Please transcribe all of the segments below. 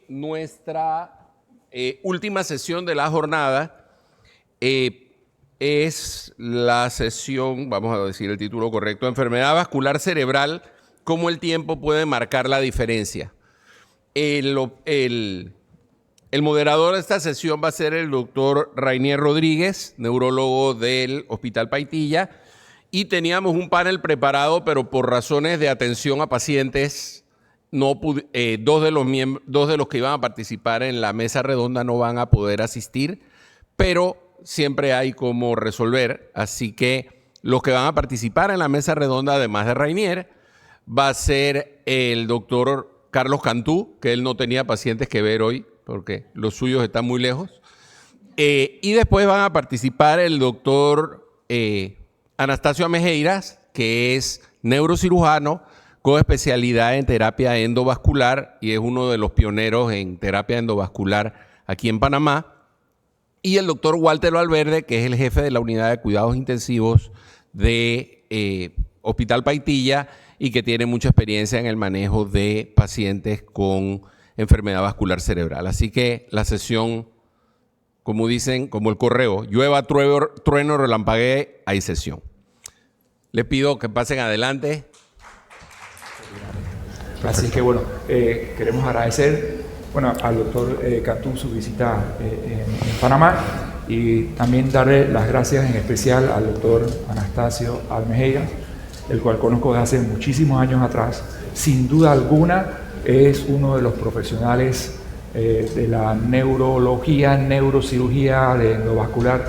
nuestra última sesión de la jornada es la sesión, vamos a decir el título correcto, enfermedad vascular cerebral, cómo el tiempo puede marcar la diferencia. El moderador de esta sesión va a ser el doctor Rainier Rodríguez, neurólogo del Hospital Paitilla, y teníamos un panel preparado, pero por razones de atención a pacientes, dos de los que iban a participar en la mesa redonda no van a poder asistir, pero siempre hay cómo resolver. Así que los que van a participar en la mesa redonda, además de Rainier, va a ser el doctor Carlos Cantú, que él no tenía pacientes que ver hoy, porque los suyos están muy lejos. Y después van a participar el doctor Anastasio Amejeiras, que es neurocirujano con especialidad en terapia endovascular y es uno de los pioneros en terapia endovascular aquí en Panamá. Y el doctor Walter Valverde, que es el jefe de la unidad de cuidados intensivos de Hospital Paitilla y que tiene mucha experiencia en el manejo de pacientes con enfermedad vascular cerebral. Así que la sesión, como dicen, como el correo, llueva, trueno, relampaguee, hay sesión. Les pido que pasen adelante. Así que bueno, queremos agradecer al doctor Cantú su visita en Panamá y también darle las gracias en especial al doctor Anastasio Almejeira, el cual conozco desde hace muchísimos años atrás. Sin duda alguna es uno de los profesionales de la neurología, neurocirugía, de endovascular,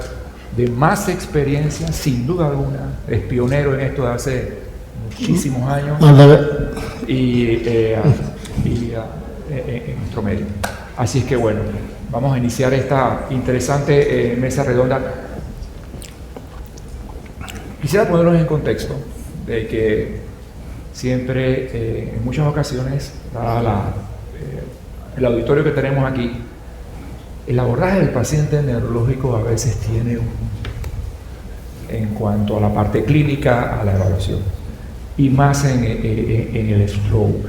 de más experiencia, sin duda alguna. Es pionero en esto de hace muchísimos años en nuestro medio. Así es que bueno, vamos a iniciar esta interesante mesa redonda. Quisiera ponerlos en contexto de que siempre, en muchas ocasiones, dada el auditorio que tenemos aquí, el abordaje del paciente neurológico a veces tiene en cuanto a la parte clínica, a la evaluación, y más en el stroke.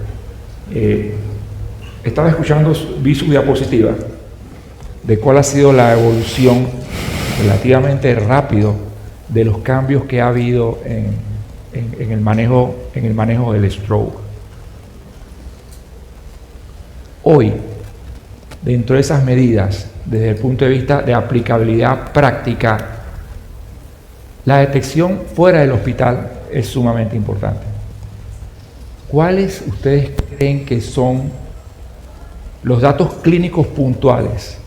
Estaba escuchando, vi su diapositiva de cuál ha sido la evolución relativamente rápido de los cambios que ha habido en el manejo del stroke. Hoy, dentro de esas medidas, desde el punto de vista de aplicabilidad práctica, la detección fuera del hospital es sumamente importante. ¿Cuáles ustedes creen que son los datos clínicos puntuales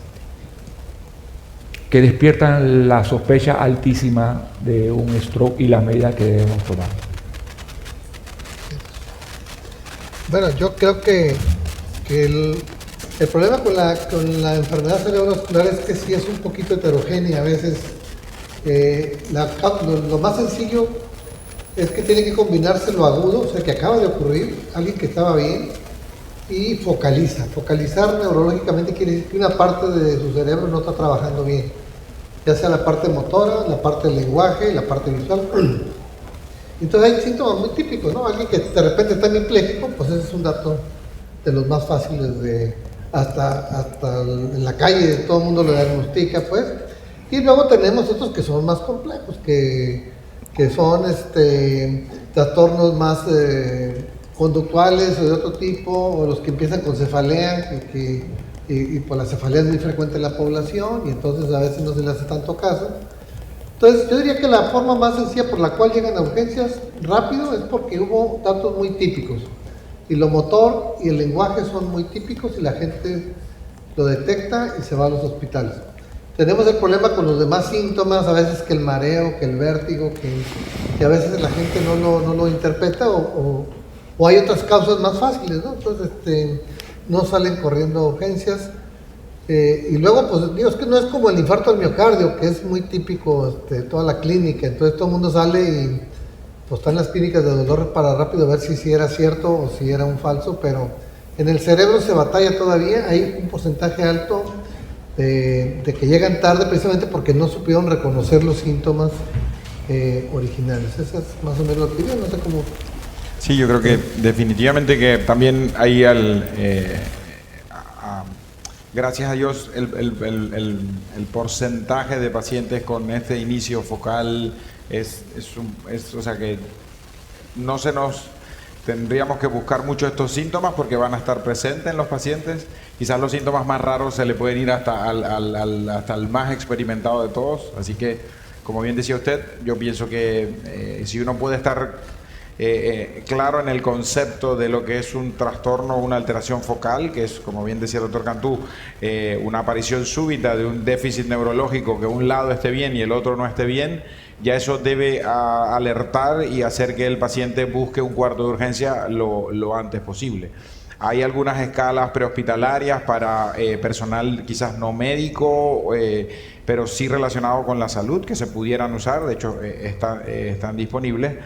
que despiertan la sospecha altísima de un stroke y las medidas que debemos tomar? Bueno, yo creo que el problema con la enfermedad cerebrovascular es que sí es un poquito heterogénea a veces. Lo más sencillo es que tiene que combinarse lo agudo, o sea, que acaba de ocurrir, alguien que estaba bien, y focaliza. Focalizar neurológicamente quiere decir que una parte de su cerebro no está trabajando bien, ya sea la parte motora, la parte del lenguaje, la parte visual. Entonces hay síntomas muy típicos, ¿no? Alguien que de repente está hemipléjico, pues ese es un dato de los más fáciles de hasta en la calle todo el mundo lo diagnostica, pues. Y luego tenemos otros que son más complejos, que son trastornos más conductuales o de otro tipo, o los que empiezan con cefalea, y pues la cefalea es muy frecuente en la población, y entonces a veces no se le hace tanto caso. Entonces yo diría que la forma más sencilla por la cual llegan a urgencias rápido es porque hubo datos muy típicos, y lo motor y el lenguaje son muy típicos y la gente lo detecta y se va a los hospitales. Tenemos el problema con los demás síntomas, a veces que el mareo, que el vértigo, que a veces la gente no lo interpreta, o hay otras causas más fáciles, ¿no? Entonces no salen corriendo a urgencias. Y luego, pues digo, es que no es como el infarto al miocardio, que es muy típico toda la clínica, entonces todo el mundo sale y pues está en las clínicas de dolor para rápido ver si era cierto o si era un falso, pero en el cerebro se batalla todavía, hay un porcentaje alto de que llegan tarde precisamente porque no supieron reconocer los síntomas originales. Esa es más o menos la opinión, no sé cómo... Sí, yo creo que definitivamente que también hay gracias a Dios, el porcentaje de pacientes con este inicio focal o sea que no se nos tendríamos que buscar mucho estos síntomas porque van a estar presentes en los pacientes. Quizás los síntomas más raros se le pueden ir hasta el más experimentado de todos. Así que, como bien decía usted, yo pienso que si uno puede estar claro en el concepto de lo que es un trastorno o una alteración focal, que es, como bien decía el doctor Cantú, una aparición súbita de un déficit neurológico, que un lado esté bien y el otro no esté bien, ya eso debe alertar y hacer que el paciente busque un cuarto de urgencia lo antes posible. Hay algunas escalas prehospitalarias para personal quizás no médico, pero sí relacionado con la salud, que se pudieran usar, de hecho están disponibles,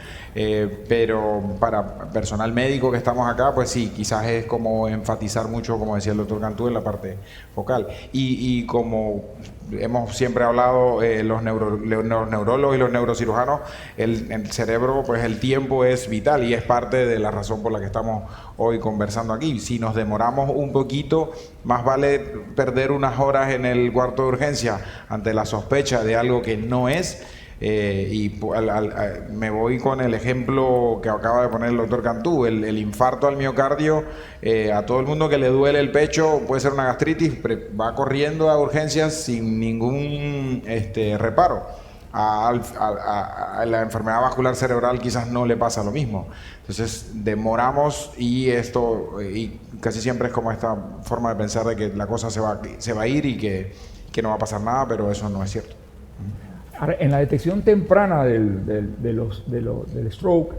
pero para personal médico que estamos acá, pues sí, quizás es como enfatizar mucho, como decía el doctor Cantú, en la parte focal. Y como hemos siempre hablado, los neurólogos y los neurocirujanos, el cerebro, pues el tiempo es vital y es parte de la razón por la que estamos hoy conversando aquí. Si nos demoramos un poquito, más vale perder unas horas en el cuarto de urgencia ante la sospecha de algo que no es. Me voy con el ejemplo que acaba de poner el doctor Cantú, el infarto al miocardio. A todo el mundo que le duele el pecho, puede ser una gastritis, va corriendo a urgencias sin ningún reparo. A la enfermedad vascular cerebral quizás no le pasa lo mismo. Entonces demoramos y casi siempre es como esta forma de pensar de que la cosa se va a ir y que no va a pasar nada, pero eso no es cierto. Ahora, en la detección temprana del stroke,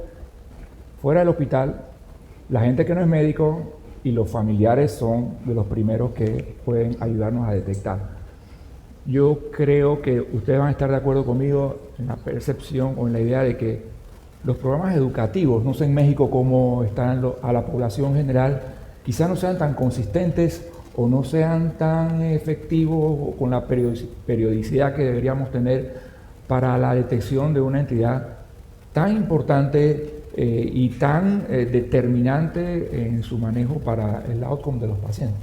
fuera del hospital, la gente que no es médico y los familiares son de los primeros que pueden ayudarnos a detectar. Yo creo que ustedes van a estar de acuerdo conmigo en la percepción o en la idea de que los programas educativos, no sé en México cómo están a la población general, quizás no sean tan consistentes o no sean tan efectivos con la periodicidad que deberíamos tener para la detección de una entidad tan importante y tan determinante en su manejo para el outcome de los pacientes.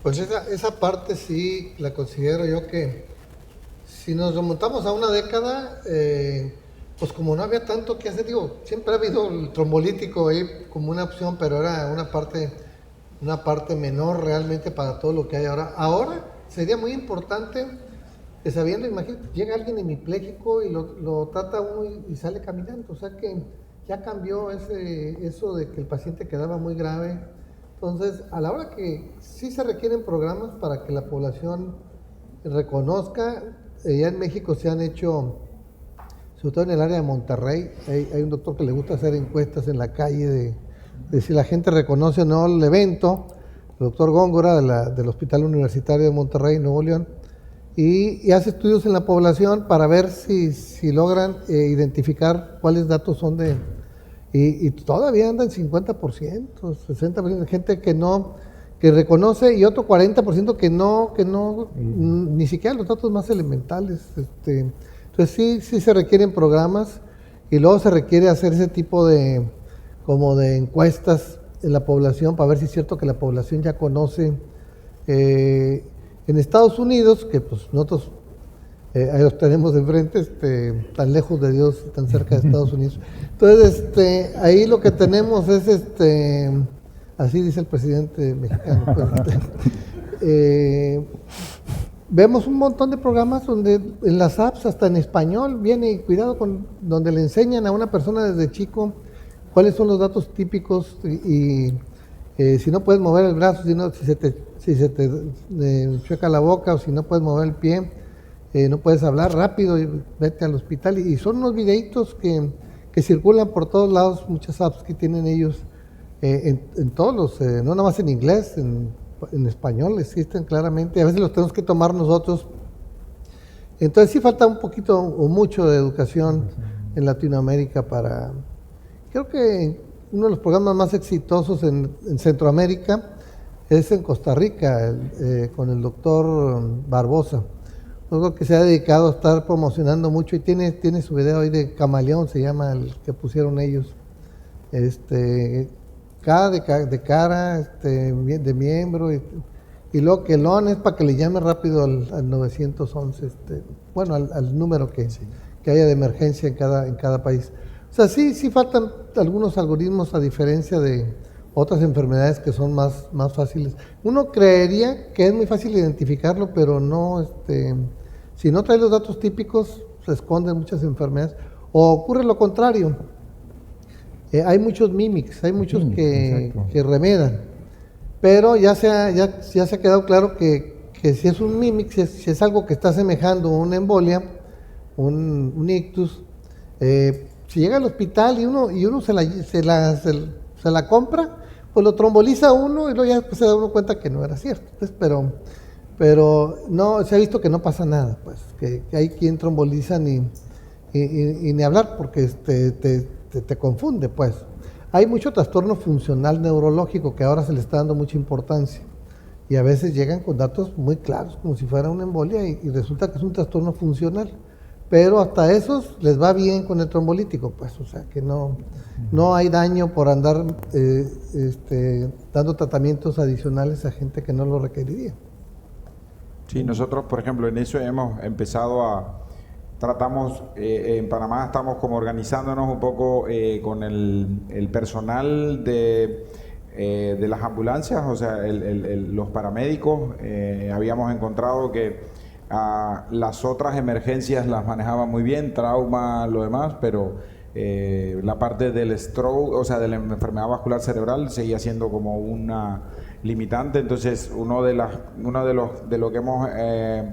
Pues esa parte sí la considero yo que si nos remontamos a una década, pues como no había tanto que hacer, digo, siempre ha habido el trombolítico ahí como una opción, pero era una parte menor realmente para todo lo que hay ahora. Ahora sería muy importante que sabiendo, imagínate, llega alguien hemipléjico y lo trata uno y sale caminando, o sea que ya cambió eso de que el paciente quedaba muy grave. Entonces, a la hora que sí se requieren programas para que la población reconozca, ya en México se han hecho, sobre todo en el área de Monterrey, hay un doctor que le gusta hacer encuestas en la calle de si la gente reconoce o no el evento, el doctor Góngora del Hospital Universitario de Monterrey, Nuevo León, y hace estudios en la población para ver si logran identificar cuáles datos son y todavía anda en 50%, 60% de gente que reconoce y otro 40% que no, ni siquiera los datos más elementales. Entonces sí se requieren programas y luego se requiere hacer ese tipo de encuestas en la población para ver si es cierto que la población ya conoce. En Estados Unidos, que pues nosotros ahí los tenemos enfrente, tan lejos de Dios, tan cerca de Estados Unidos. Entonces, ahí lo que tenemos es, así dice el presidente mexicano, pues, vemos un montón de programas donde en las apps, hasta en español, viene cuidado donde le enseñan a una persona desde chico cuáles son los datos típicos y si no puedes mover el brazo, si se te chueca la boca o si no puedes mover el pie, no puedes hablar rápido, vete al hospital. Y son unos videitos que circulan por todos lados, muchas apps que tienen ellos, en todos los, no nada más en inglés, en español existen claramente, a veces los tenemos que tomar nosotros. Entonces sí falta un poquito o mucho de educación en Latinoamérica creo que uno de los programas más exitosos en Centroamérica es en Costa Rica, con el doctor Barbosa. Algo que se ha dedicado a estar promocionando mucho y tiene su video ahí de Camaleón, se llama el que pusieron ellos. Cara de cara, de miembro. y luego que el ON es para que le llame rápido al 911, bueno, al número que haya de emergencia en cada país. O sea, sí faltan algunos algoritmos a diferencia de otras enfermedades que son más fáciles. Uno creería que es muy fácil identificarlo, pero no, si no trae los datos típicos, se esconden muchas enfermedades. O ocurre lo contrario. Hay muchos mimics, hay muchos que remedan. Pero ya se ha quedado claro que si es un mimic, si es algo que está asemejando una embolia, un ictus, si llega al hospital y uno se la compra, pues lo tromboliza uno y luego ya se da uno cuenta que no era cierto. Pues, pero no, se ha visto que no pasa nada, pues, que hay quien tromboliza ni hablar porque te confunde, pues. Hay mucho trastorno funcional neurológico que ahora se le está dando mucha importancia y a veces llegan con datos muy claros, como si fuera una embolia y resulta que es un trastorno funcional. Pero hasta esos les va bien con el trombolítico, pues, o sea que no hay daño por andar dando tratamientos adicionales a gente que no lo requeriría. Sí, nosotros, por ejemplo, en eso hemos empezado tratamos, en Panamá estamos como organizándonos un poco con el personal de las ambulancias, o sea, los paramédicos. Habíamos encontrado que las otras emergencias las manejaban muy bien, trauma, lo demás, pero la parte del stroke, o sea, de la enfermedad vascular cerebral seguía siendo como una limitante. Entonces, uno de lo que hemos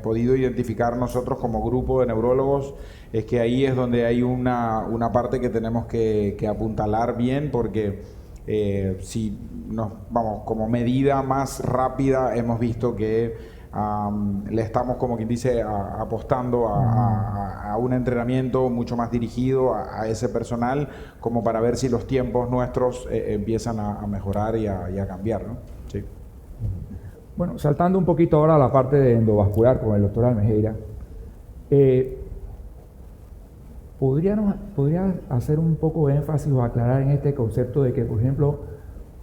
podido identificar nosotros como grupo de neurólogos es que ahí es donde hay una parte que tenemos que apuntalar bien, porque si nos vamos como medida más rápida, hemos visto que le estamos, como quien dice, apostando a un entrenamiento mucho más dirigido a ese personal, como para ver si los tiempos nuestros empiezan a mejorar y a cambiar, ¿no? Sí. Bueno, saltando un poquito ahora a la parte de endovascular con el doctor Almejeira, ¿podría hacer un poco de énfasis o aclarar en este concepto de que, por ejemplo,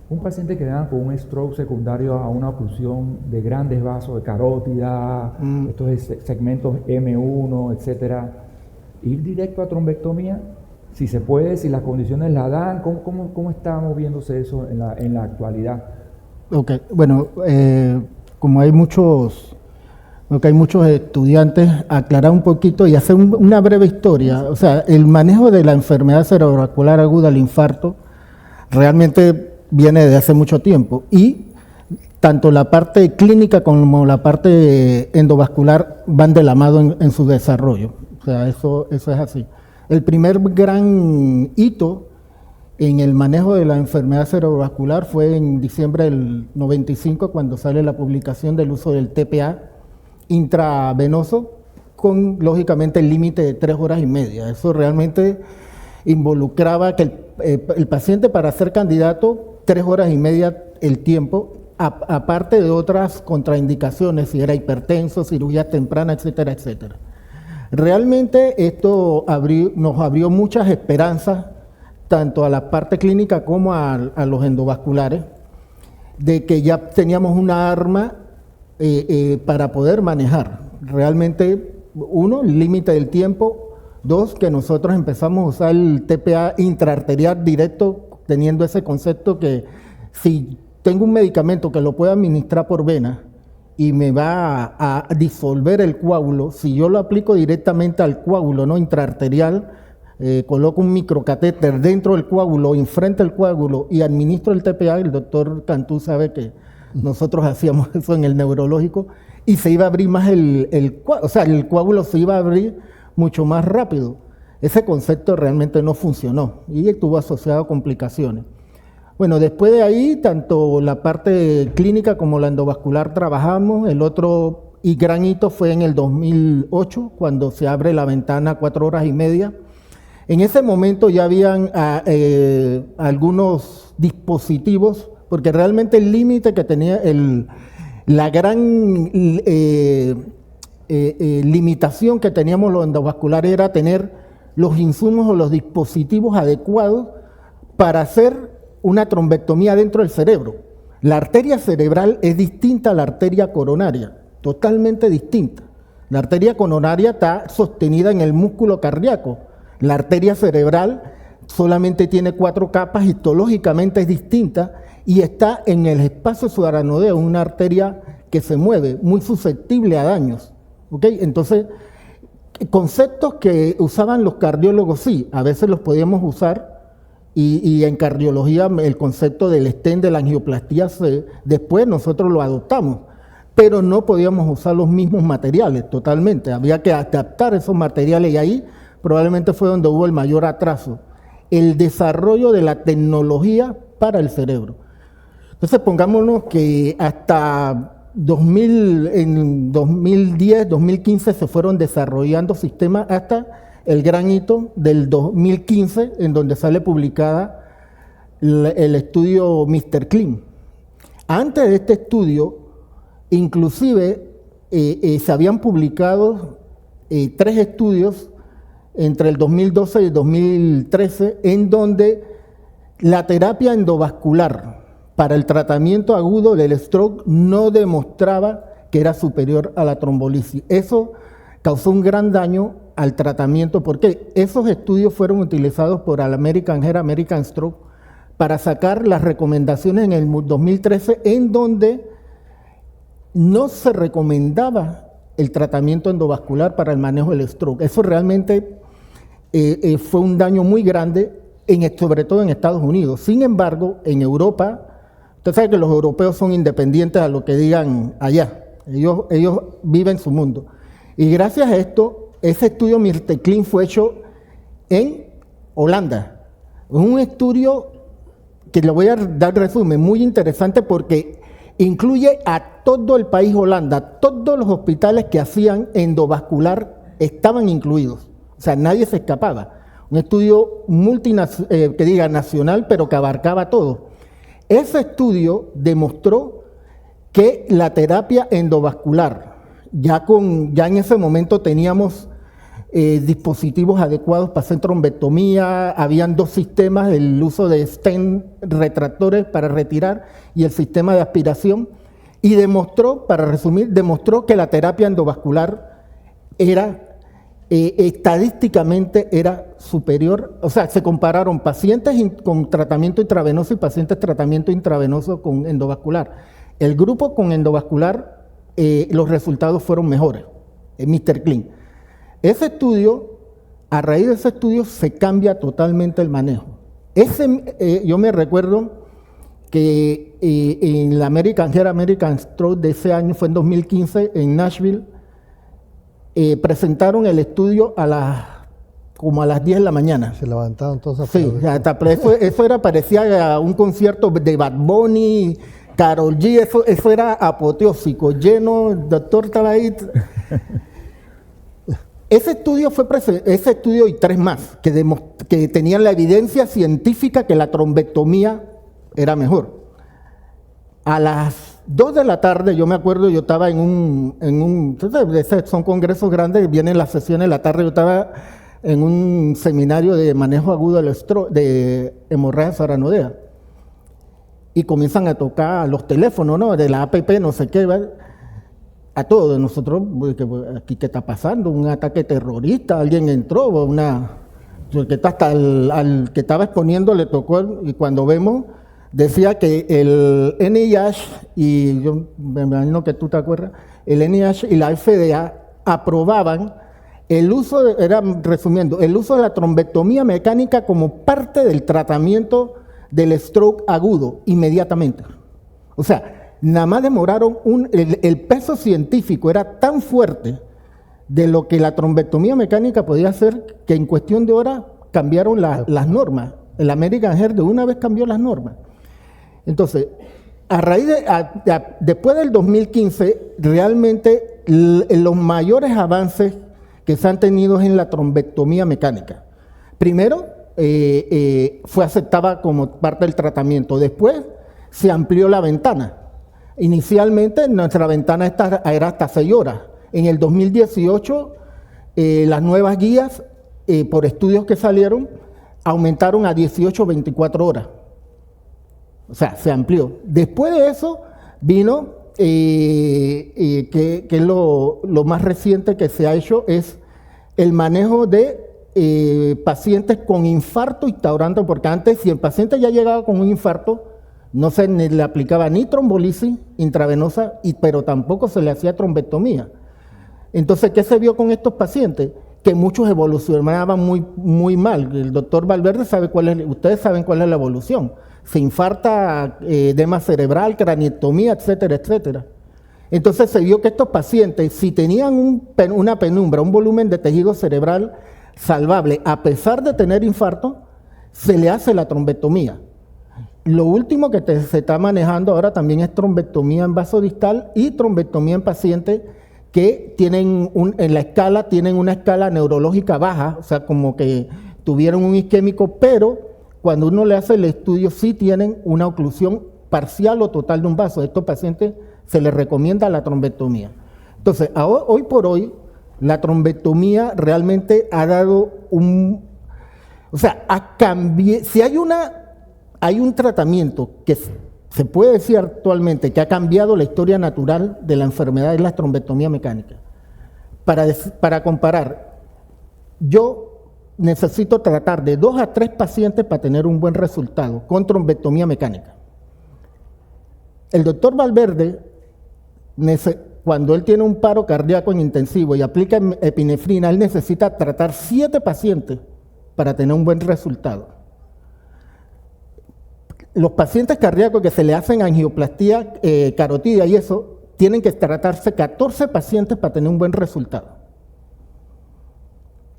un paciente que da con un stroke secundario a una oclusión de grandes vasos de carótida, estos segmentos M1, etcétera, ir directo a trombectomía, si se puede, si las condiciones la dan, ¿cómo está moviéndose eso en la actualidad? Ok, bueno, como hay muchos estudiantes, aclarar un poquito y hacer una breve historia. O sea, el manejo de la enfermedad cerebrovascular aguda, el infarto, realmente viene de hace mucho tiempo, y tanto la parte clínica como la parte endovascular van de la mano en su desarrollo. O sea, eso es así. El primer gran hito en el manejo de la enfermedad cerebrovascular fue en diciembre del 95, cuando sale la publicación del uso del TPA intravenoso, con lógicamente el límite de 3 horas y media. Eso realmente involucraba que el paciente, para ser candidato, 3 horas y media el tiempo, aparte de otras contraindicaciones, si era hipertenso, cirugía temprana, etcétera, etcétera. Realmente esto nos abrió muchas esperanzas, tanto a la parte clínica como a los endovasculares, de que ya teníamos una arma para poder manejar. Realmente, uno, el límite del tiempo; dos, que nosotros empezamos a usar el TPA intraarterial directo, teniendo ese concepto que si tengo un medicamento que lo puedo administrar por vena y me va a disolver el coágulo, si yo lo aplico directamente al coágulo, no intraarterial, coloco un microcatéter dentro del coágulo, enfrente del coágulo, y administro el TPA, el doctor Cantú sabe que nosotros hacíamos eso en el neurológico, y se iba a abrir más el coágulo se iba a abrir mucho más rápido. Ese concepto realmente no funcionó y estuvo asociado a complicaciones. Bueno, después de ahí, tanto la parte clínica como la endovascular trabajamos. El otro y gran hito fue en el 2008, cuando se abre la ventana a 4 horas y media. En ese momento ya habían algunos dispositivos, porque realmente el límite que tenía la gran limitación que teníamos los endovasculares era tener los insumos o los dispositivos adecuados para hacer una trombectomía dentro del cerebro. La arteria cerebral es distinta a la arteria coronaria, totalmente distinta. La arteria coronaria está sostenida en el músculo cardíaco. La arteria cerebral solamente tiene 4 capas, histológicamente es distinta y está en el espacio subaracnoideo, una arteria que se mueve, muy susceptible a daños. ¿Okay? Entonces, conceptos que usaban los cardiólogos, sí, a veces los podíamos usar, y en cardiología el concepto del stent de la angioplastía después nosotros lo adoptamos, pero no podíamos usar los mismos materiales totalmente, había que adaptar esos materiales y ahí probablemente fue donde hubo el mayor atraso, el desarrollo de la tecnología para el cerebro. Entonces pongámonos que hasta en 2010, 2015 se fueron desarrollando sistemas hasta el gran hito del 2015, en donde sale publicada el estudio Mr. Clean. Antes de este estudio, inclusive se habían publicado 3 estudios entre el 2012 y el 2013, en donde la terapia endovascular para el tratamiento agudo del stroke no demostraba que era superior a la trombolisis. Eso causó un gran daño al tratamiento, porque esos estudios fueron utilizados por el American Heart, American Stroke, para sacar las recomendaciones en el 2013, en donde no se recomendaba el tratamiento endovascular para el manejo del stroke. Eso realmente fue un daño muy grande, sobre todo en Estados Unidos. Sin embargo, en Europa, usted sabe que los europeos son independientes a lo que digan allá. Ellos viven su mundo. Y gracias a esto, ese estudio Mr. Clean fue hecho en Holanda. Es un estudio que le voy a dar resumen, muy interesante porque incluye a todo el país Holanda. Todos los hospitales que hacían endovascular estaban incluidos. O sea, nadie se escapaba. Un estudio nacional, pero que abarcaba todo. Ese estudio demostró que la terapia endovascular, ya en ese momento teníamos dispositivos adecuados para hacer trombectomía, habían 2 sistemas, el uso de stent retractores para retirar y el sistema de aspiración, y demostró, para resumir, que la terapia endovascular era estadísticamente era superior, o sea, se compararon pacientes con tratamiento intravenoso y pacientes tratamiento intravenoso con endovascular. El grupo con endovascular, los resultados fueron mejores, Mr. Clean. Ese estudio, a raíz de ese estudio, se cambia totalmente el manejo. Yo me recuerdo que en la American Heart, American Stroke de ese año, fue en 2015, en Nashville, presentaron el estudio como a las 10 de la mañana. Se levantaron todos. Sí, eso parecía un concierto de Bad Bunny, Karol G, eso era apoteósico, lleno, el doctor estaba ahí. Ese estudio y 3 más, que tenían la evidencia científica que la trombectomía era mejor. A las 2 de la tarde, yo me acuerdo, yo estaba son congresos grandes, vienen las sesiones de la tarde, yo estaba en un seminario de manejo agudo de hemorragia subaracnoidea. Y comienzan a tocar los teléfonos, ¿no? De la APP, no sé qué, ¿verdad? A todos nosotros, aquí qué está pasando, un ataque terrorista, alguien entró, que hasta al que estaba exponiendo le tocó, y cuando vemos, decía que el NIH, y yo me imagino que tú te acuerdas, el NIH y la FDA aprobaban el uso, resumiendo, el uso de la trombectomía mecánica como parte del tratamiento del stroke agudo, inmediatamente. O sea, nada más demoraron, el peso científico era tan fuerte de lo que la trombectomía mecánica podía hacer, que en cuestión de horas cambiaron las normas. El American Heart de una vez cambió las normas. Entonces, después del 2015, realmente los mayores avances que se han tenido es en la trombectomía mecánica. Primero, fue aceptada como parte del tratamiento. Después, se amplió la ventana. Inicialmente nuestra ventana era hasta 6 horas. En el 2018 las nuevas guías, por estudios que salieron, aumentaron a 18 o 24 horas. O sea, se amplió. Después de eso vino, que es lo más reciente que se ha hecho, es el manejo de pacientes con infarto instaurando, porque antes si el paciente ya llegaba con un infarto, no se le aplicaba ni trombolisis intravenosa, pero tampoco se le hacía trombectomía. Entonces, ¿qué se vio con estos pacientes? Que muchos evolucionaban muy mal. El doctor Valverde sabe ustedes saben cuál es la evolución. Se infarta, edema cerebral, craniectomía, etcétera, etcétera. Entonces se vio que estos pacientes, si tenían una penumbra, un volumen de tejido cerebral salvable, a pesar de tener infarto, se le hace la trombectomía. Lo último que se está manejando ahora también es trombectomía en vaso distal y trombectomía en pacientes que tienen tienen una escala neurológica baja, o sea, como que tuvieron un isquémico, pero cuando uno le hace el estudio sí tienen una oclusión parcial o total de un vaso. A estos pacientes se les recomienda la trombectomía. Entonces, hoy por hoy, la trombectomía realmente ha dado ha cambiado. Si hay un tratamiento que se puede decir actualmente que ha cambiado la historia natural de la enfermedad, es la trombectomía mecánica. Para comparar, yo necesito tratar de 2 a 3 pacientes para tener un buen resultado con trombectomía mecánica. El doctor Valverde, cuando él tiene un paro cardíaco en intensivo y aplica epinefrina, él necesita tratar 7 pacientes para tener un buen resultado. Los pacientes cardíacos que se le hacen angioplastía carotidia y eso, tienen que tratarse 14 pacientes para tener un buen resultado.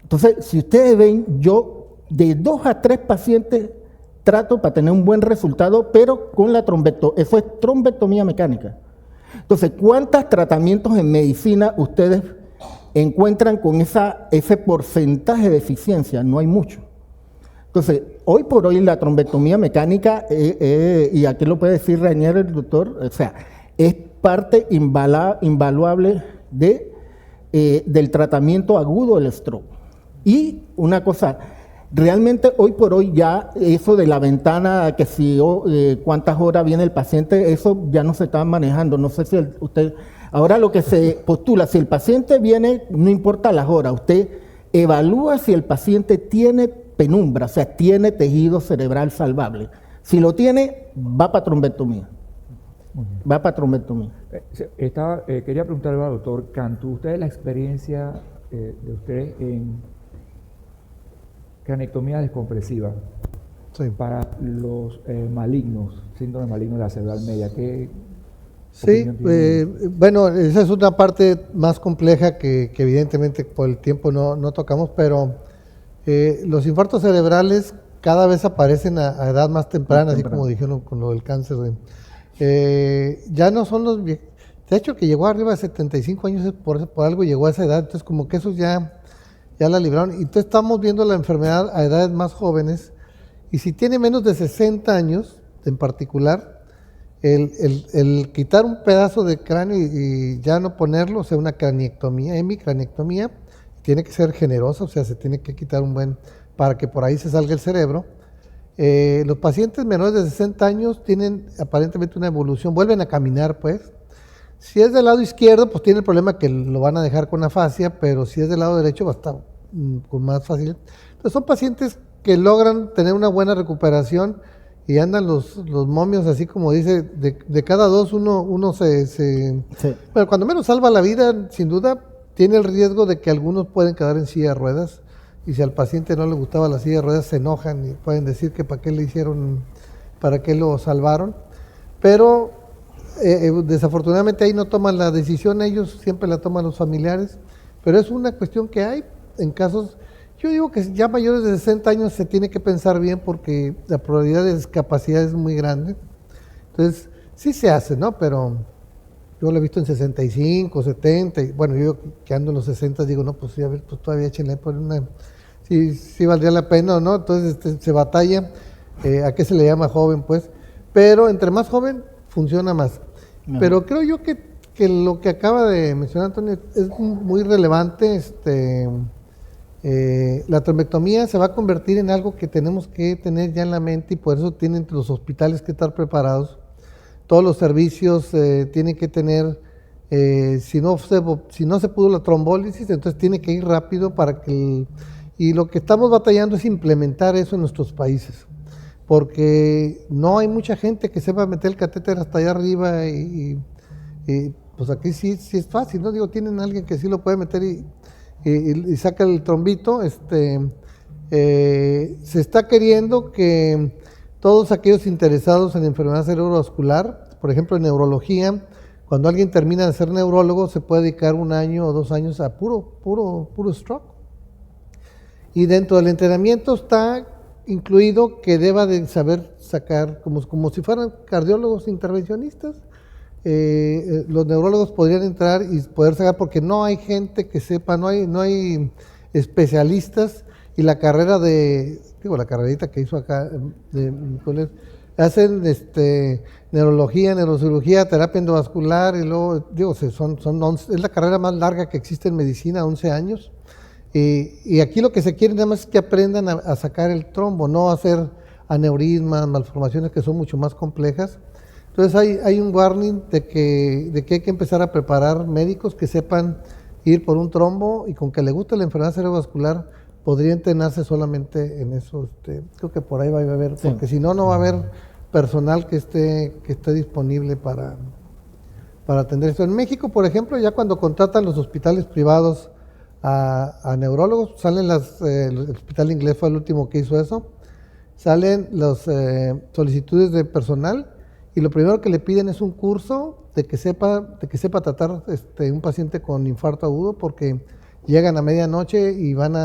Entonces, si ustedes ven, yo de 2 a 3 pacientes trato para tener un buen resultado, pero con la trombectomía, eso es trombectomía mecánica. Entonces, ¿cuántos tratamientos en medicina ustedes encuentran con ese porcentaje de eficiencia? No hay mucho. Entonces, hoy por hoy la trombectomía mecánica, y aquí lo puede decir Rainier, el doctor, o sea, es parte invaluable del tratamiento agudo del stroke. Y una cosa, realmente hoy por hoy ya eso de la ventana, que si cuántas horas viene el paciente, eso ya no se está manejando. No sé si ahora lo que se postula, si el paciente viene, no importa las horas, usted evalúa si el paciente tiene penumbra, o sea, tiene tejido cerebral salvable. Si lo tiene, va para trombectomía. Va para trombectomía. Quería preguntarle al doctor Cantú, ¿usted la experiencia de usted en cranectomía descompresiva para los malignos, síndrome maligno de la cerebral media? ¿Qué opinión tiene? Bueno, esa es una parte más compleja que evidentemente por el tiempo no tocamos, pero los infartos cerebrales cada vez aparecen a edad más temprana, así como dijeron con lo del cáncer. Ya no son los viejos. De hecho, que llegó arriba de 75 años, por algo llegó a esa edad, entonces como que esos ya la libraron. Y entonces estamos viendo la enfermedad a edades más jóvenes, y si tiene menos de 60 años en particular, el quitar un pedazo de cráneo y ya no ponerlo, o sea, una craniectomía, hemicraniectomía, tiene que ser generosa, o sea, se tiene que quitar para que por ahí se salga el cerebro. Los pacientes menores de 60 años tienen aparentemente una evolución, vuelven a caminar, pues. Si es del lado izquierdo, pues tiene el problema que lo van a dejar con afasia, pero si es del lado derecho va a estar con más fácil. Entonces son pacientes que logran tener una buena recuperación y andan los momios, así como dice, de cada 2 uno se Bueno, cuando menos salva la vida, sin duda, tiene el riesgo de que algunos pueden quedar en silla de ruedas, y si al paciente no le gustaba la silla de ruedas se enojan y pueden decir que para qué le hicieron, para qué lo salvaron, pero desafortunadamente ahí no toman la decisión ellos, siempre la toman los familiares, pero es una cuestión que hay en casos. Yo digo que ya mayores de 60 años se tiene que pensar bien porque la probabilidad de discapacidad es muy grande. Entonces, sí se hace, ¿no? Pero yo lo he visto en 65, 70, y bueno, yo que ando en los 60 digo, no, pues sí, a ver, pues todavía échenle por sí valdría la pena o no. Entonces se batalla, ¿a qué se le llama joven? Pues, pero entre más joven funciona más. Ajá. Pero creo yo que lo que acaba de mencionar Antonio es muy relevante, La trombectomía se va a convertir en algo que tenemos que tener ya en la mente y por eso tienen los hospitales que estar preparados. Todos los servicios tienen que tener, si no se pudo la trombólisis, entonces tiene que ir rápido para que... y lo que estamos batallando es implementar eso en nuestros países, porque no hay mucha gente que sepa meter el catéter hasta allá arriba y pues aquí sí es fácil, ¿no? Digo, tienen alguien que sí lo puede meter y saca el trombito. Se está queriendo que todos aquellos interesados en enfermedad cerebrovascular, por ejemplo en neurología, cuando alguien termina de ser neurólogo se puede dedicar 1 año o 2 años a puro stroke. Y dentro del entrenamiento está incluido que deba de saber sacar, como si fueran cardiólogos intervencionistas, los neurólogos podrían entrar y poder sacar, porque no hay gente que sepa, no hay especialistas, y la carrera la carrerita que hizo acá, hacen neurología, neurocirugía, terapia endovascular, y luego, es la carrera más larga que existe en medicina, 11 años, y aquí lo que se quiere nada más es que aprendan a sacar el trombo, no a hacer aneurismas, malformaciones que son mucho más complejas. Entonces hay un warning de que hay que empezar a preparar médicos que sepan ir por un trombo y con que le guste la enfermedad cerebrovascular podría entrenarse solamente en eso. Creo que por ahí va a haber, porque si no, no va a haber personal que esté disponible para atender esto. En México, por ejemplo, ya cuando contratan los hospitales privados a neurólogos, salen el hospital inglés fue el último que hizo eso, salen las solicitudes de personal. Y lo primero que le piden es un curso de que sepa tratar un paciente con infarto agudo, porque llegan a medianoche y les van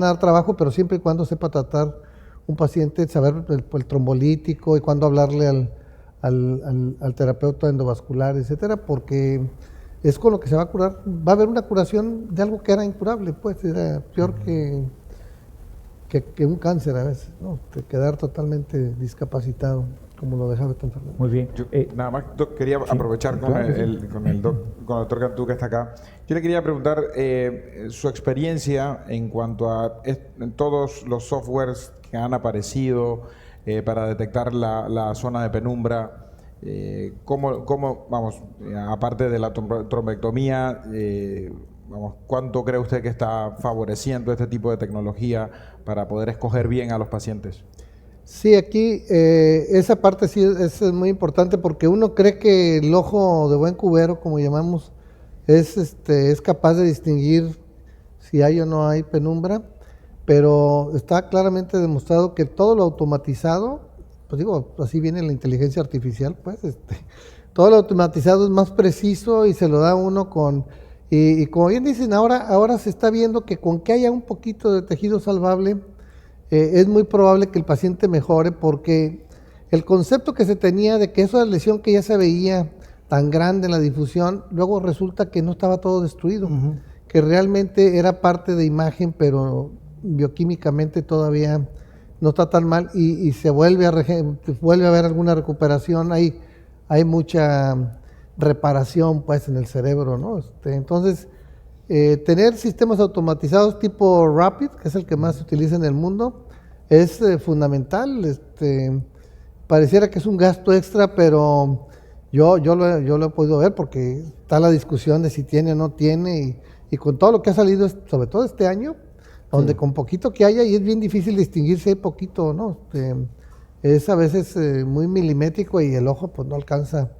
a dar trabajo, pero siempre y cuando sepa tratar un paciente, saber el trombolítico y cuándo hablarle al terapeuta endovascular, etcétera, porque es con lo que se va a curar. Va a haber una curación de algo que era incurable, pues era peor que un cáncer a veces, ¿no? Quedar totalmente discapacitado, como lo dejaba esta enfermedad. Muy bien. Nada más quería aprovechar con el doctor Cantú que está acá. Yo le quería preguntar su experiencia en cuanto a en todos los softwares que han aparecido para detectar la zona de penumbra. ¿Cómo vamos, aparte de la trombectomía, ¿cuánto cree usted que está favoreciendo este tipo de tecnología para poder escoger bien a los pacientes? Sí, aquí esa parte sí es muy importante, porque uno cree que el ojo de buen cubero, como llamamos, es capaz de distinguir si hay o no hay penumbra, pero está claramente demostrado que todo lo automatizado, pues digo, así viene la inteligencia artificial, pues, todo lo automatizado es más preciso y se lo da uno con... Y como bien dicen, ahora se está viendo que con que haya un poquito de tejido salvable, es muy probable que el paciente mejore, porque el concepto que se tenía de que esa lesión que ya se veía tan grande en la difusión, luego resulta que no estaba todo destruido, que realmente era parte de imagen, pero bioquímicamente todavía no está tan mal, y se vuelve a ver alguna recuperación, hay mucha reparación pues en el cerebro, ¿no? Entonces, tener sistemas automatizados tipo Rapid, que es el que más se utiliza en el mundo, es fundamental. Pareciera que es un gasto extra, pero yo lo he podido ver, porque está la discusión de si tiene o no tiene, y con todo lo que ha salido, sobre todo este año, donde con poquito que haya, y es bien difícil distinguir si hay poquito o no, es a veces muy milimétrico y el ojo pues no alcanza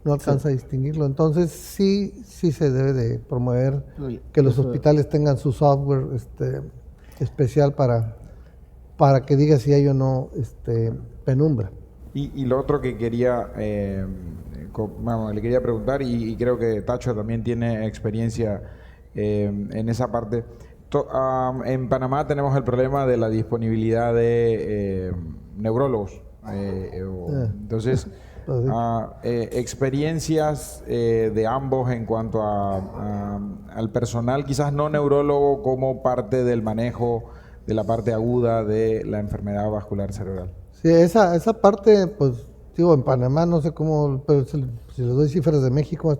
a distinguirlo. Entonces sí se debe de promover que los hospitales tengan su software especial para que diga si hay o no penumbra. Y lo otro que quería le quería preguntar, y creo que Tacho también tiene experiencia en esa parte. En Panamá tenemos el problema de la disponibilidad de neurólogos. Entonces, experiencias de ambos en cuanto al personal, quizás no neurólogo, como parte del manejo de la parte aguda de la enfermedad vascular cerebral. Sí, esa parte, pues, digo, en Panamá no sé cómo, pero si les doy cifras de México,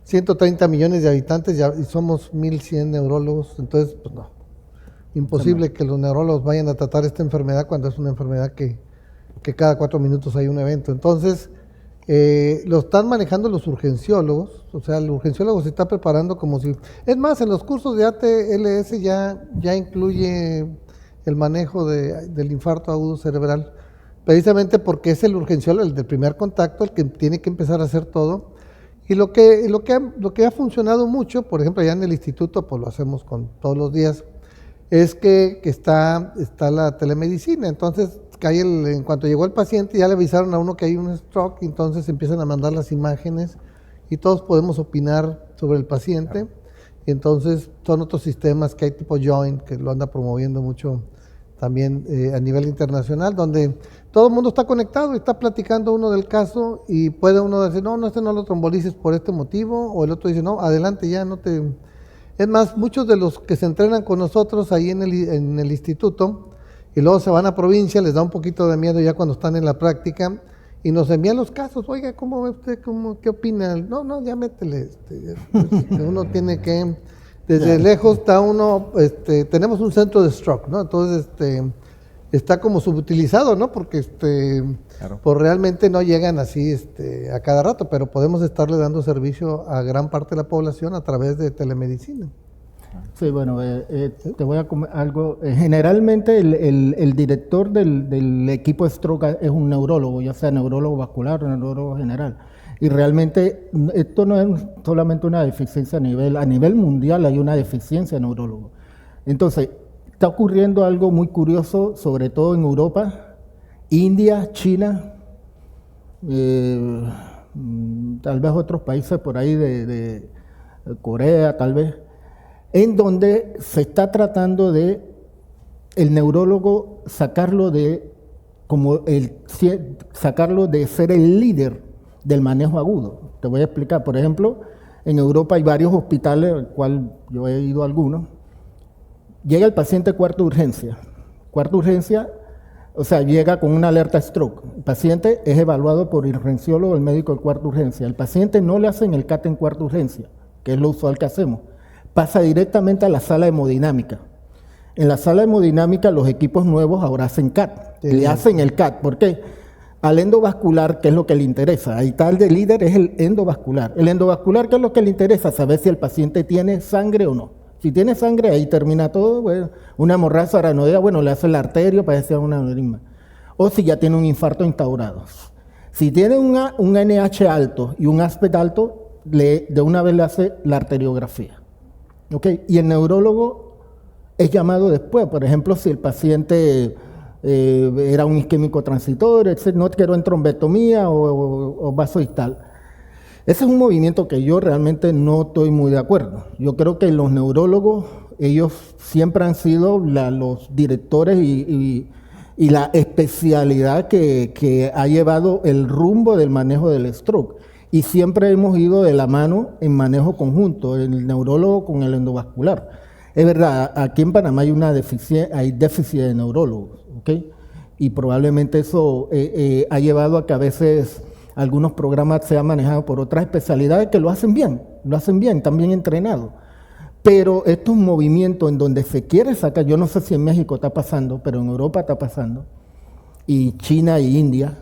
130 millones de habitantes y somos 1,100 neurólogos, entonces, pues no. Imposible que los neurólogos vayan a tratar esta enfermedad cuando es una enfermedad que cada 4 minutos hay un evento. Entonces, lo están manejando los urgenciólogos, o sea, el urgenciólogo se está preparando como si... Es más, en los cursos de ATLS ya incluye el manejo del infarto agudo cerebral, precisamente porque es el urgenciólogo, el del primer contacto, el que tiene que empezar a hacer todo. Y lo que ha funcionado mucho, por ejemplo, allá en el instituto, pues lo hacemos todos los días, es que está la telemedicina. Entonces, en cuanto llegó el paciente, ya le avisaron a uno que hay un stroke, y entonces empiezan a mandar las imágenes y todos podemos opinar sobre el paciente. Y entonces son otros sistemas que hay tipo Joint, que lo anda promoviendo mucho también a nivel internacional, donde todo el mundo está conectado y está platicando uno del caso, y puede uno decir, no, este no lo trombolices por este motivo, o el otro dice, no, adelante ya, no te... Es más, muchos de los que se entrenan con nosotros ahí en el instituto, y luego se van a provincia, les da un poquito de miedo ya cuando están en la práctica, y nos envían los casos. Oiga, ¿cómo ve usted? ¿Qué opina? No, ya métele. Uno tiene que, desde lejos está uno, tenemos un centro de stroke, ¿no? Entonces, está como subutilizado, ¿no? Porque Claro. pues realmente no llegan así a cada rato, pero podemos estarle dando servicio a gran parte de la población a través de telemedicina. Sí, bueno, te voy a comentar algo. Generalmente el director del equipo de stroke es un neurólogo, ya sea neurólogo vascular o neurólogo general. Y realmente esto no es solamente una deficiencia a nivel mundial, hay una deficiencia de neurólogos. Entonces, está ocurriendo algo muy curioso, sobre todo en Europa, India, China, tal vez otros países por ahí de Corea, tal vez, en donde se está tratando de el neurólogo sacarlo de ser el líder del manejo agudo. Te voy a explicar. Por ejemplo, en Europa hay varios hospitales, al cual yo he ido a algunos. Llega el paciente cuarto urgencia. Cuarto urgencia, o sea, llega con una alerta stroke. El paciente es evaluado por el urgenciólogo, el médico del cuarto urgencia. El paciente no le hacen el CAT en cuarta urgencia, que es lo usual que hacemos. Pasa directamente a la sala de hemodinámica. En la sala de hemodinámica los equipos nuevos ahora hacen CAT. Le hacen el CAT. ¿Por qué? Al endovascular, que es lo que le interesa. Ahí está el de líder, es el endovascular. El endovascular, ¿qué es lo que le interesa? Saber si el paciente tiene sangre o no. Si tiene sangre, ahí termina todo. Bueno, una hemorragia aranoidea, bueno, le hace la arteria para que sea un aneurisma. O si ya tiene un infarto instaurado. Si tiene un NH alto y un aspect alto, de una vez le hace la arteriografía. ¿Okay? Y el neurólogo es llamado después. Por ejemplo, si el paciente era un isquémico transitorio, no quiero en trombectomía o vasodistal. Ese es un movimiento que yo realmente no estoy muy de acuerdo. Yo creo que los neurólogos, ellos siempre han sido los directores y la especialidad que ha llevado el rumbo del manejo del stroke. Y siempre hemos ido de la mano en manejo conjunto, el neurólogo con el endovascular. Es verdad, aquí en Panamá hay déficit de neurólogos, ¿ok? Y probablemente eso ha llevado a que a veces algunos programas sean manejados por otras especialidades que lo hacen bien, están bien entrenados. Pero esto es un movimiento en donde se quiere sacar, yo no sé si en México está pasando, pero en Europa está pasando, y China y India,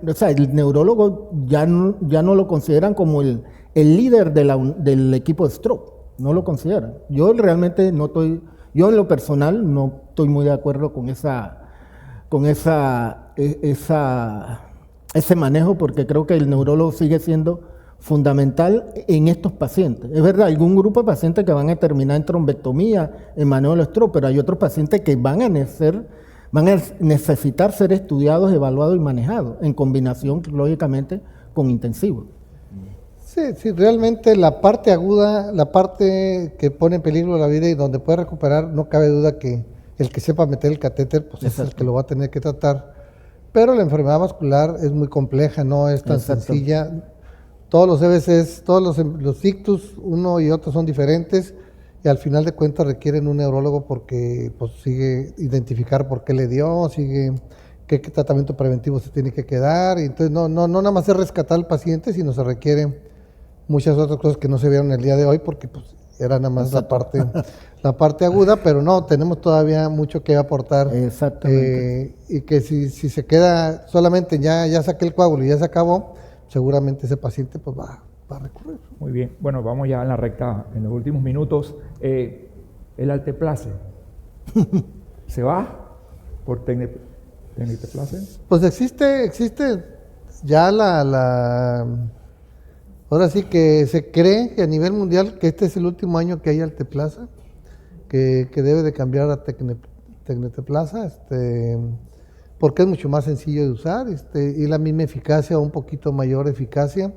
o sea, el neurólogo ya no lo consideran como el líder del equipo de stroke, no lo consideran. Yo realmente yo en lo personal no estoy muy de acuerdo con ese manejo, porque creo que el neurólogo sigue siendo fundamental en estos pacientes. Es verdad, hay algún grupo de pacientes que van a terminar en trombectomía, en manejo del stroke, pero hay otros pacientes que van a necesitar ser estudiados, evaluados y manejados, en combinación, lógicamente, con intensivo. Sí, realmente la parte aguda, la parte que pone en peligro la vida y donde puede recuperar, no cabe duda que el que sepa meter el catéter, pues es el que lo va a tener que tratar. Pero la enfermedad vascular es muy compleja, no es tan sencilla. Todos los EBCs, todos los ictus, uno y otro son diferentes, y al final de cuentas requieren un neurólogo porque pues, sigue identificar por qué le dio, qué tratamiento preventivo se tiene que quedar, y entonces no nada más es rescatar al paciente, sino se requieren muchas otras cosas que no se vieron el día de hoy, porque pues, era nada más la parte aguda, pero no, tenemos todavía mucho que aportar. Exactamente. Y que si se queda solamente ya saqué el coágulo y ya se acabó, seguramente ese paciente pues va a recurrir. Muy bien. Bueno, vamos ya en la recta, en los últimos minutos. El alteplase, ¿se va por tecniteplase? Pues existe ya ahora sí que se cree que a nivel mundial que este es el último año que hay alteplasa, que debe de cambiar a tecniteplasa, porque es mucho más sencillo de usar, y la misma eficacia, un poquito mayor eficacia.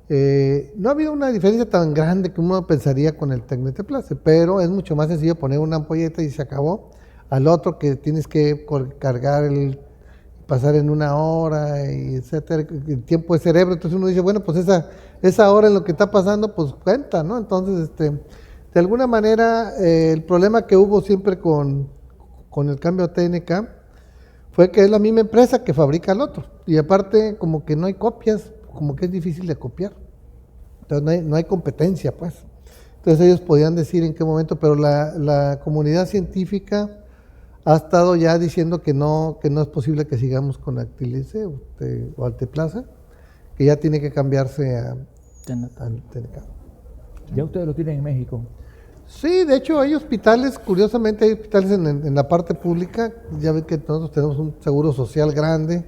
No ha habido una diferencia tan grande que uno pensaría con el tecniteplase, pero es mucho más sencillo poner una ampolleta y se acabó, al otro que tienes que cargar pasar en 1 hora, y etcétera, el tiempo de cerebro. Entonces uno dice, bueno, pues esa hora en lo que está pasando, pues cuenta, ¿no? Entonces, de alguna manera, el problema que hubo siempre con el cambio a TNK fue que es la misma empresa que fabrica el otro, y aparte como que no hay copias, como que es difícil de copiar, entonces no hay competencia, pues. Entonces ellos podían decir en qué momento, pero la comunidad científica ha estado ya diciendo que no es posible que sigamos con Actilice o Alteplasa, que ya tiene que cambiarse al TNK. ¿Ya ustedes lo tienen en México? Sí, de hecho hay hospitales, curiosamente hay hospitales en la parte pública, ya ven que nosotros tenemos un seguro social grande,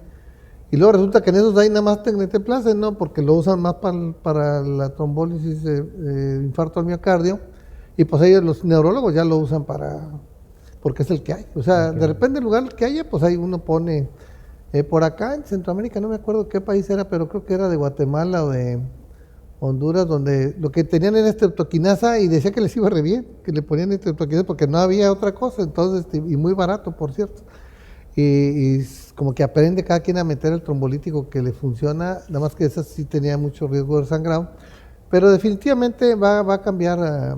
y luego resulta que en esos hay nada más tecniteplase, ¿no? Porque lo usan más para la trombólisis de infarto al miocardio, y pues ellos, los neurólogos, ya lo usan porque es el que hay. O sea, de repente el lugar que haya, pues ahí uno pone, por acá en Centroamérica, no me acuerdo qué país era, pero creo que era de Guatemala o de Honduras, donde lo que tenían era estreptoquinasa y decía que les iba re bien, que le ponían estreptoquinasa porque no había otra cosa, entonces, y muy barato, por cierto. Y como que aprende cada quien a meter el trombolítico que le funciona, nada más que esa sí tenía mucho riesgo de sangrado, pero definitivamente va a cambiar a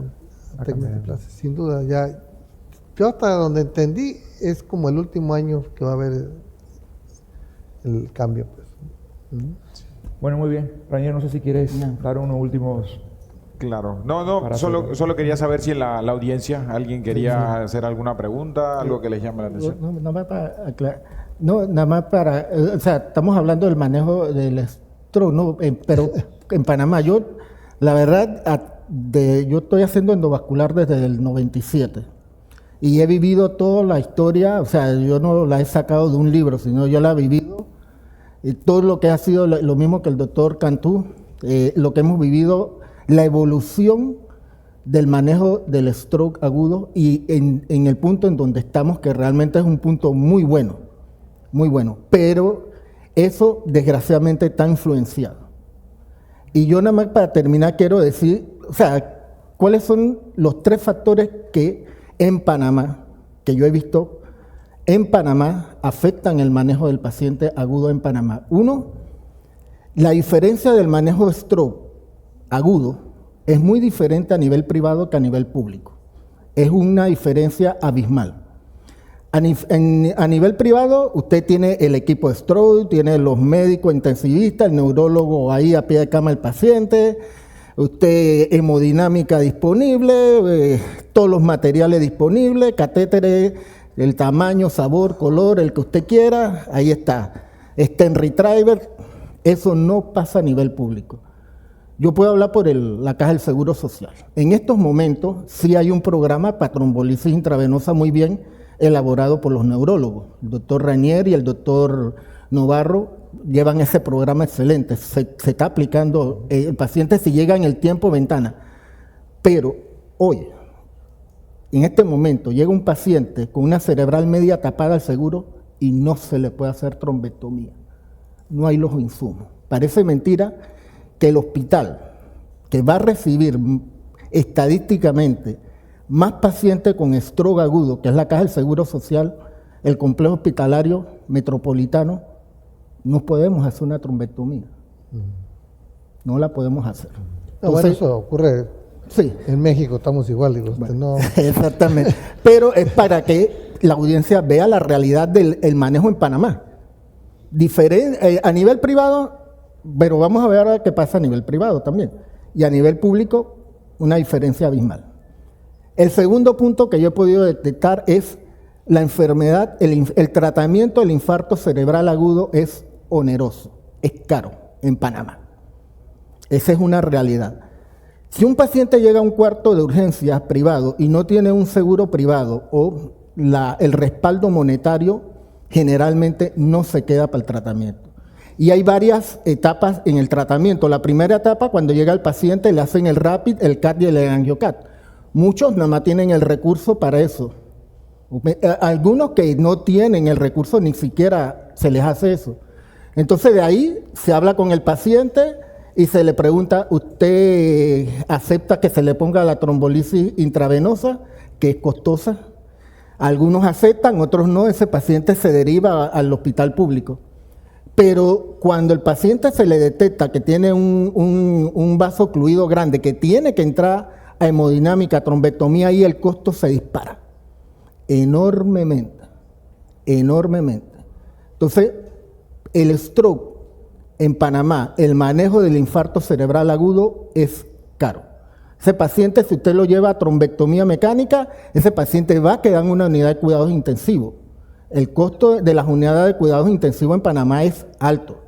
tecniteplase, sin duda. Ya, yo hasta donde entendí, es como el último año que va a haber el cambio, pues. Bueno, muy bien. Rainier, no sé si quieres dar unos últimos... Claro. No, solo quería saber si en la audiencia alguien quería hacer alguna pregunta, algo que les llame la atención. Nada más para, o sea, estamos hablando del manejo del stroke, ¿no? Pero en Panamá, la verdad, yo estoy haciendo endovascular desde el 97 y he vivido toda la historia, o sea, yo no la he sacado de un libro, sino yo la he vivido, y todo lo que ha sido lo mismo que el doctor Cantú, lo que hemos vivido, la evolución del manejo del stroke agudo y en el punto en donde estamos, que realmente es un punto muy bueno, pero eso desgraciadamente está influenciado. Y yo nada más para terminar quiero decir, o sea, cuáles son los 3 factores que en Panamá, que yo he visto en Panamá, afectan el manejo del paciente agudo en Panamá. 1, la diferencia del manejo de stroke agudo es muy diferente a nivel privado que a nivel público. Es una diferencia abismal. A nivel privado, usted tiene el equipo de stroke, tiene los médicos intensivistas, el neurólogo ahí a pie de cama del paciente, usted hemodinámica disponible, todos los materiales disponibles, catéteres, el tamaño, sabor, color, el que usted quiera, ahí está. Stent retriever, eso no pasa a nivel público. Yo puedo hablar por la Caja del Seguro Social. En estos momentos sí hay un programa para trombolisis intravenosa muy bien elaborado por los neurólogos. El doctor Rainier y el doctor Novarro llevan ese programa excelente. Se está aplicando, el paciente si llega en el tiempo ventana. Pero hoy, en este momento, llega un paciente con una cerebral media tapada al seguro y no se le puede hacer trombectomía. No hay los insumos. Parece mentira que el hospital que va a recibir estadísticamente más pacientes con stroke agudo, que es la Caja del Seguro Social, el complejo hospitalario metropolitano, no podemos hacer una trombectomía. No la podemos hacer. Entonces, bueno, eso ocurre sí. En México, estamos igual, digo, bueno, no. Exactamente. Pero es para que la audiencia vea la realidad del manejo en Panamá. A nivel privado, pero vamos a ver ahora qué pasa a nivel privado también. Y a nivel público, una diferencia abismal. El segundo punto que yo he podido detectar es la enfermedad, el tratamiento del infarto cerebral agudo es oneroso, es caro en Panamá. Esa es una realidad. Si un paciente llega a un cuarto de urgencias privado y no tiene un seguro privado o el respaldo monetario, generalmente no se queda para el tratamiento. Y hay varias etapas en el tratamiento. La primera etapa, cuando llega el paciente, le hacen el RAPID, el CAT y el AngioCAT. Muchos nada más tienen el recurso para eso. Algunos que no tienen el recurso ni siquiera se les hace eso. Entonces de ahí se habla con el paciente y se le pregunta, ¿usted acepta que se le ponga la trombolisis intravenosa, que es costosa? Algunos aceptan, otros no, ese paciente se deriva al hospital público. Pero cuando el paciente se le detecta que tiene un vaso ocluido grande, que tiene que entrar a hemodinámica, trombectomía, ahí el costo se dispara enormemente, enormemente. Entonces, el stroke en Panamá, el manejo del infarto cerebral agudo es caro. Ese paciente, si usted lo lleva a trombectomía mecánica, ese paciente va a quedar en una unidad de cuidados intensivos. El costo de las unidades de cuidados intensivos en Panamá es alto.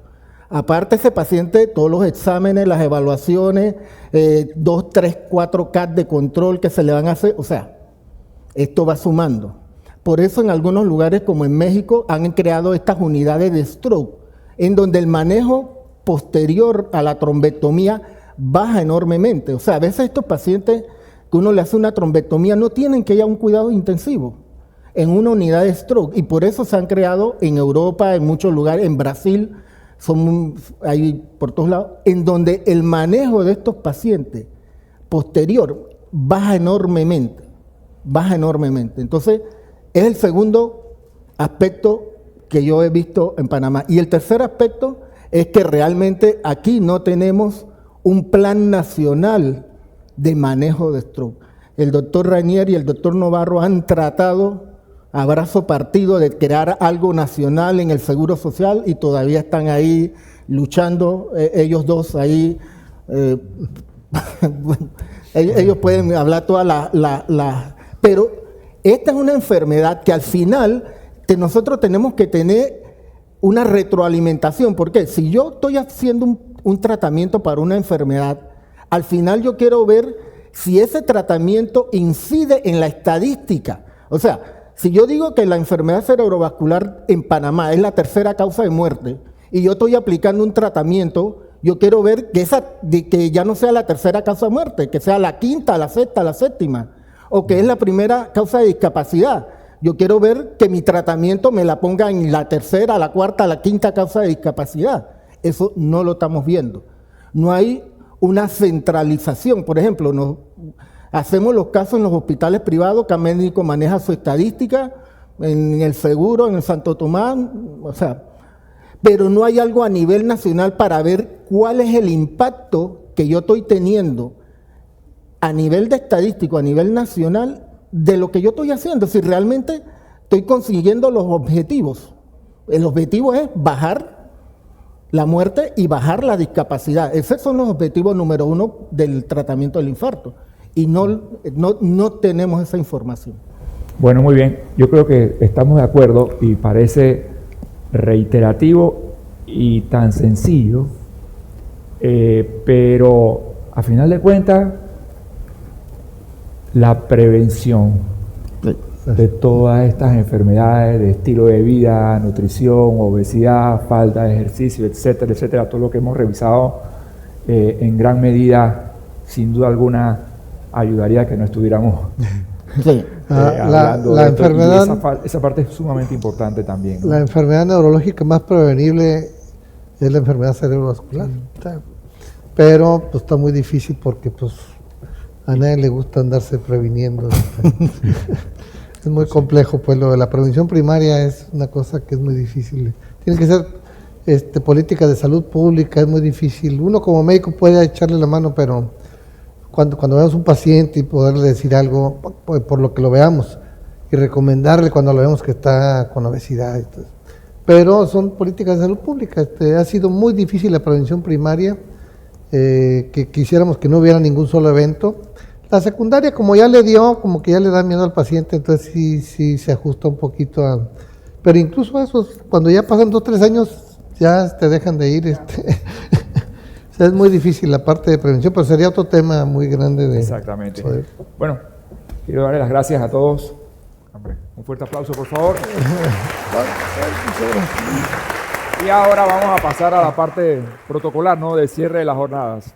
Aparte, ese paciente, todos los exámenes, las evaluaciones, 2, 3, 4 CAT de control que se le van a hacer, o sea, esto va sumando. Por eso en algunos lugares como en México han creado estas unidades de stroke, en donde el manejo posterior a la trombectomía baja enormemente. O sea, a veces estos pacientes que uno le hace una trombectomía no tienen que ir a un cuidado intensivo en una unidad de stroke. Y por eso se han creado en Europa, en muchos lugares, en Brasil, hay por todos lados, en donde el manejo de estos pacientes posterior baja enormemente. Baja enormemente. Entonces, es el segundo aspecto que yo he visto en Panamá. Y el tercer aspecto es que realmente aquí no tenemos un plan nacional de manejo de stroke. El doctor Rainier y el doctor Novarro han tratado a brazo partido de crear algo nacional en el Seguro Social y todavía están ahí luchando, ellos dos ahí. Bueno, ellos pueden hablar todas las... Pero esta es una enfermedad que al final nosotros tenemos que tener una retroalimentación. Porque si yo estoy haciendo un tratamiento para una enfermedad, al final yo quiero ver si ese tratamiento incide en la estadística. O sea, si yo digo que la enfermedad cerebrovascular en Panamá es la tercera causa de muerte y yo estoy aplicando un tratamiento, yo quiero ver que ya no sea la tercera causa de muerte, que sea la quinta, la sexta, la séptima, o que es la primera causa de discapacidad. Yo quiero ver que mi tratamiento me la ponga en la tercera, la cuarta, la quinta causa de discapacidad. Eso no lo estamos viendo. No hay una centralización. Por ejemplo, hacemos los casos en los hospitales privados, cada médico maneja su estadística, en el seguro, en el Santo Tomás, o sea, pero no hay algo a nivel nacional para ver cuál es el impacto que yo estoy teniendo a nivel de estadístico, a nivel nacional, de lo que yo estoy haciendo, si realmente estoy consiguiendo los objetivos. El objetivo es bajar la muerte y bajar la discapacidad. Esos son los objetivos número uno del tratamiento del infarto. Y no tenemos esa información. Bueno, muy bien. Yo creo que estamos de acuerdo y parece reiterativo y tan sencillo, pero a final de cuentas, la prevención de todas estas enfermedades de estilo de vida, nutrición, obesidad, falta de ejercicio, etcétera, etcétera, todo lo que hemos revisado en gran medida, sin duda alguna, ayudaría a que no estuviéramos hablando de enfermedad. Esa parte es sumamente importante también, ¿no? La enfermedad neurológica más prevenible es la enfermedad cerebrovascular. Pero pues, está muy difícil porque pues a nadie le gusta andarse previniendo. Es muy complejo, pues lo de la prevención primaria es una cosa que es muy difícil. Tiene que ser política de salud pública, es muy difícil. Uno como médico puede echarle la mano, pero cuando vemos un paciente y poderle decir algo por lo que lo veamos y recomendarle cuando lo vemos que está con obesidad. Pero son políticas de salud pública. Ha sido muy difícil la prevención primaria que quisiéramos que no hubiera ningún solo evento. La secundaria, como ya le dio, como que ya le da miedo al paciente, entonces sí se ajusta un poquito a... Pero incluso eso, cuando ya pasan 2 o 3 años, ya te dejan de ir. O sea, es muy difícil la parte de prevención, pero sería otro tema muy grande de... Exactamente. poder. Bueno, quiero darle las gracias a todos. Un fuerte aplauso, por favor. Y ahora vamos a pasar a la parte protocolar, ¿no? Del cierre de las jornadas.